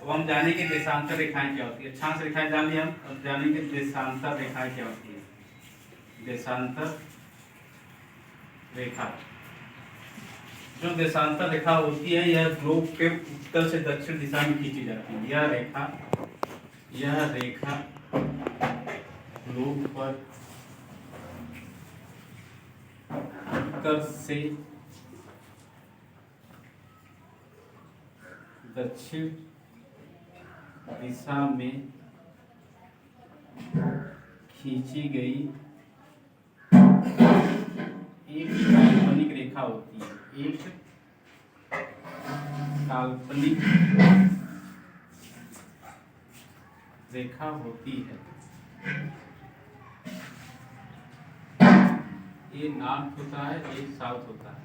अब हम जानेंगे देशांतर रेखाएं क्या होती है। अक्षांश रेखाएं जान लिया, हम अब जानेंगे देशांतर रेखाएं क्या होती है। देशांतर रेखा, जो देशांतर रेखा होती है यह ग्लोब के उत्तर से दक्षिण दिशा में खींची जाती है। यह रेखा ग्लोब पर उत्तर से दक्षिण दिशा में खींची गई एक काल्पनिक रेखा होती है। एक काल्पनिक रेखा होती है। ये नॉर्थ होता है, ये साउथ होता है।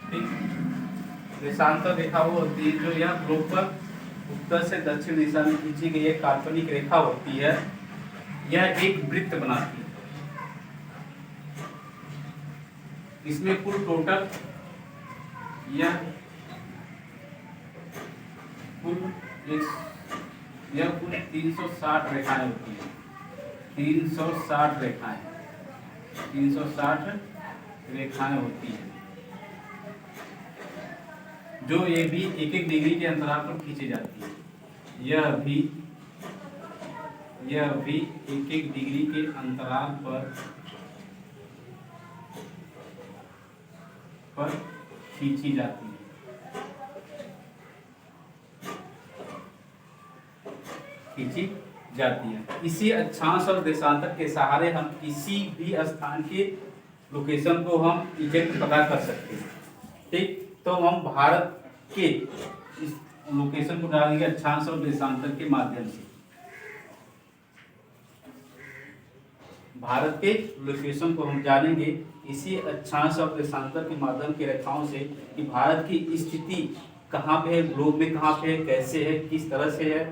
ठीक, देशांतर रेखा वो होती है जो यह ग्लोब पर उत्तर से दक्षिण दिशा में खींची गई एक काल्पनिक रेखा होती है। यह एक वृत्त बनाती है। इसमें कुल टोटल यह कुल 360 रेखाएं होती है। 360 रेखाएं 360 रेखाएं होती है, जो ये भी एक एक डिग्री के अंतराल पर खींची जाती है। यह भी एक एक डिग्री के अंतराल पर खींची जाती है। इसी अक्षांश और देशांतर के सहारे हम किसी भी स्थान के लोकेशन को हम एग्जैक्ट पता कर सकते हैं। ठीक, तो हम भारत के इस लोकेशन को डालेंगे अक्षांश और देशांतर के माध्यम से। भारत के लोकेशन को हम जानेंगे इसी अक्षांश और देशांतर के माध्यम की रेखाओं से कि भारत की स्थिति कहाँ पे है, ग्लोब में कहाँ पे है, कैसे है, किस तरह से है।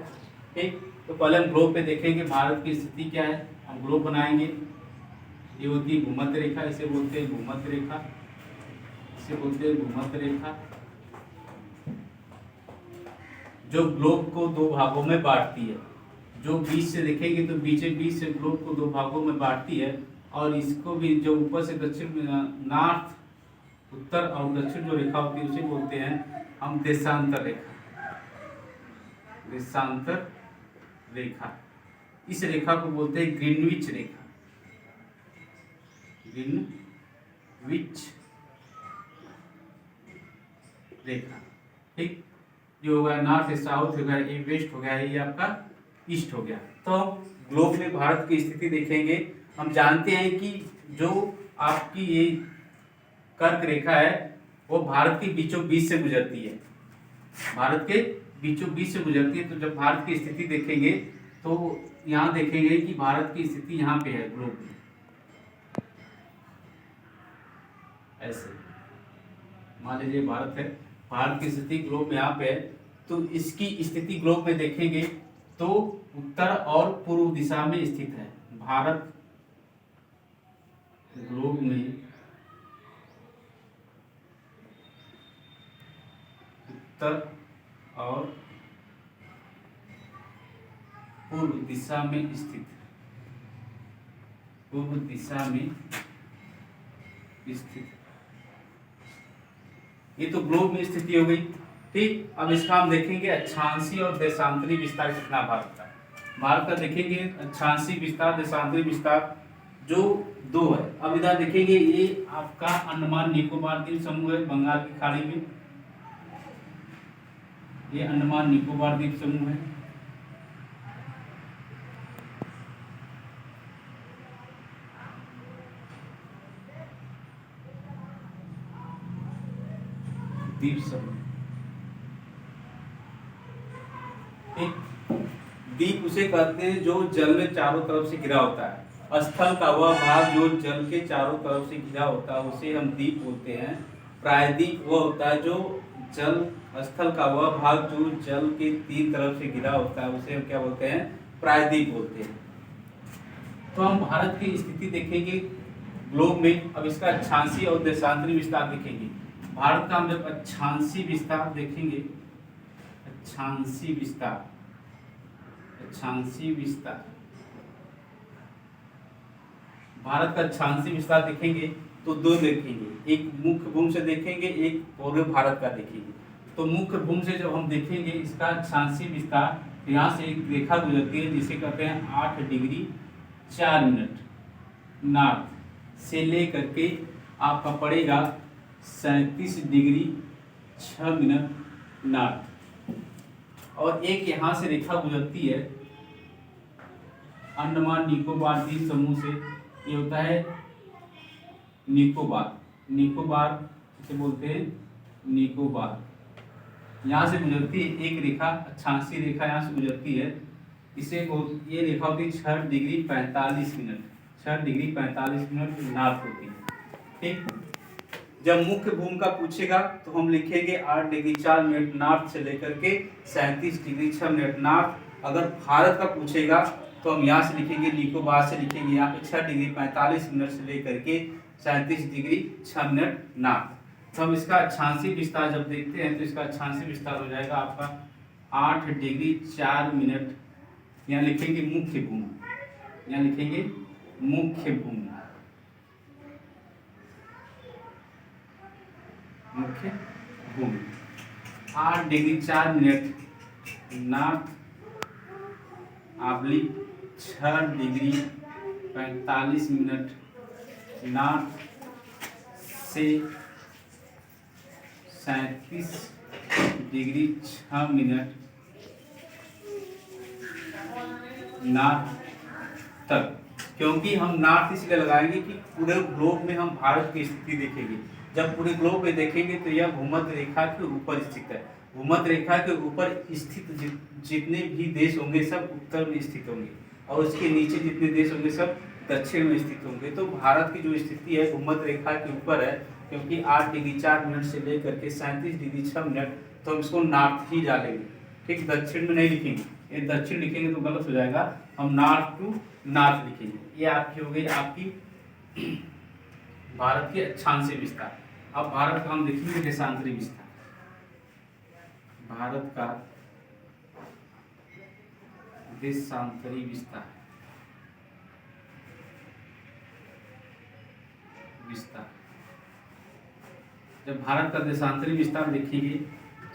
ठीक, तो पहले हम ग्लोब पे देखेंगे भारत की स्थिति क्या है। हम ग्लोब बनाएंगे। ये होती है भूमध्य रेखा, इसे बोलते हैं भूमध्य रेखा, इसे बोलते हैं भूमध्य रेखा, जो ग्लोब को दो भागों में बांटती है। जो बीच से देखेंगे तो बीच से ग्लोब को दो भागों में बांटती है। और इसको भी जो ऊपर से दक्षिण नॉर्थ, उत्तर और दक्षिण जो रेखा होती है उसे बोलते हैं हम देशांतर रेखा। देशांतर रेखा, इस रेखा को बोलते हैं ग्रीनविच रेखा। ग्रीनविच रेखा। ठीक, जो होगा नॉर्थ साउथ हो गया, ये वेस्ट हो गया, ये आपका ईस्ट हो गया। तो ग्लोब में भारत की स्थिति देखेंगे। हम जानते हैं कि जो आपकी ये कर्क रेखा है वो भारत के बीचों बीच से गुजरती है। भारत के बीचों बीच से गुजरती है। तो जब भारत की स्थिति देखेंगे तो यहाँ देखेंगे कि भारत की स्थिति यहाँ पे है ग्लोब में, ऐसे मान लीजिए भारत है, भारत की स्थिति ग्लोब में यहाँ पे है। तो इसकी स्थिति ग्लोब में देखेंगे तो उत्तर और पूर्व दिशा में स्थित है। भारत ग्लोब में उत्तर और पूर्व दिशा में स्थित, पूर्व दिशा में स्थित। ये तो ग्लोब में स्थिति हो गई। ठीक, अब इसका हम देखेंगे अक्षांशीय और देशांतरी विस्तार कितना भारत का। भारत का देखेंगे अक्षांशीय विस्तार, देशांतरी विस्तार जो 2 है। अब इधर देखेंगे ये आपका अंडमान निकोबार द्वीप समूह है, बंगाल की खाड़ी में। ये अंडमान निकोबार द्वीप समूह है। द्वीप समूह। एक द्वीप उसे कहते हैं जो जल में चारों तरफ से घिरा होता है। स्थल का वह भाग जो जल के चारों तरफ से घिरा होता है उसे हम द्वीप बोलते हैं। प्रायद्वीप वह होता है जो जल, स्थल का वह भाग जो जल के 3 तरफ से घिरा होता है उसे हम क्या बोलते हैं, प्रायद्वीप बोलते हैं। तो हम भारत की स्थिति देखेंगे ग्लोब में। अब इसका अक्षांशीय और देशांतरी विस्तार देखेंगे। भारत का हम जब अक्षांशीय विस्तार देखेंगे, अक्षांशीय विस्तार, अक्षांशीय विस्तार। भारत का अक्षांशीय विस्तार देखेंगे तो दो देखेंगे, एक मुख्य भूमि से देखेंगे, एक पूरे भारत का देखेंगे। तो मुख्य भूमि से जब हम देखेंगे इसका अक्षांशीय विस्तार, यहाँ से एक रेखा गुजरती है जिसे कहते हैं 8 डिग्री 4 मिनट नॉर्थ से लेकर के आपका पड़ेगा 37 डिग्री 6 मिनट नॉर्थ। और एक यहाँ से रेखा गुजरती है अंडमान निकोबार द्वीप समूह से, ये होता है निकोबार, निकोबार इसे बोलते हैं निकोबार। यहाँ से गुजरती है एक रेखा, अक्षांशीय रेखा यहाँ से गुजरती है, इसे ये रेखा होती है 6 degree 45 minute, 6 degree 45 minute north होती है। ठीक, जब मुख्य भूमि का पूछेगा तो हम लिखेंगे 8 डिग्री 4 मिनट नॉर्थ से लेकर के 37 डिग्री 6 मिनट नॉर्थ। अगर भारत का पूछेगा तो हम यहाँ से लिखेंगे निकोबार से लिखेंगे यहाँ पे 6 डिग्री 45 मिनट से लेकर के 37 डिग्री 6 मिनट नॉर्थ। तो हम इसका अक्षांशीय विस्तार जब देखते हैं तो इसका अक्षांशीय विस्तार हो जाएगा आपका 8 डिग्री 4 मिनट। यहाँ लिखेंगे मुख्य भूमि, यहाँ लिखेंगे मुख्य भूमि, मुख्य भूमि 8 degree 4 minute north oblique 6 degree 45 minute north से 37 डिग्री 6 मिनट नॉर्थ तक। क्योंकि हम नॉर्थ इसलिए लगाएंगे कि पूरे ग्लोब में हम भारत की स्थिति देखेंगे। जब पूरे ग्लोब में देखेंगे तो यह भूमध्य रेखा के ऊपर स्थित है। भूमध्य रेखा के ऊपर स्थित जितने भी देश होंगे सब उत्तर में स्थित होंगे और उसके नीचे जितने देश होंगे सब दक्षिण में स्थित होंगे। तो भारत की जो स्थिति है भूमध्य रेखा के ऊपर है, क्योंकि 8 डिग्री 4 मिनट से लेकर के 37 डिग्री 6 मिनट, तो हम इसको नॉर्थ ही डालेंगे। ठीक, दक्षिण में नहीं लिखेंगे, ये दक्षिण लिखेंगे तो गलत हो जाएगा, हम नॉर्थ टू नॉर्थ लिखेंगे। ये आपकी हो गई आपकी भारत के अक्षांशीय विस्तार। अब भारत का हम देखेंगे देशांतरी विस्तार। भारत का देशांतरी विस्तार, जब भारत का देशांतरी विस्तार देखेंगे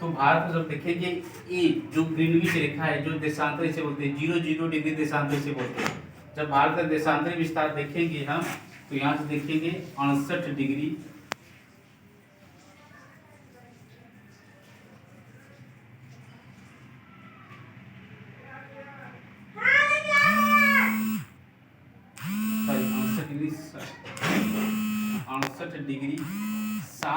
तो भारत जब देखेंगे ए जो ग्रीनविच रेखा है जो देशांतरी से बोलते हैं 00 डिग्री देशांतरी से बोलते हैं। जब भारत का देशांतरी विस्तार देखेंगे हम तो यहाँ से देखेंगे 68 डिग्री 68 डिग्री 7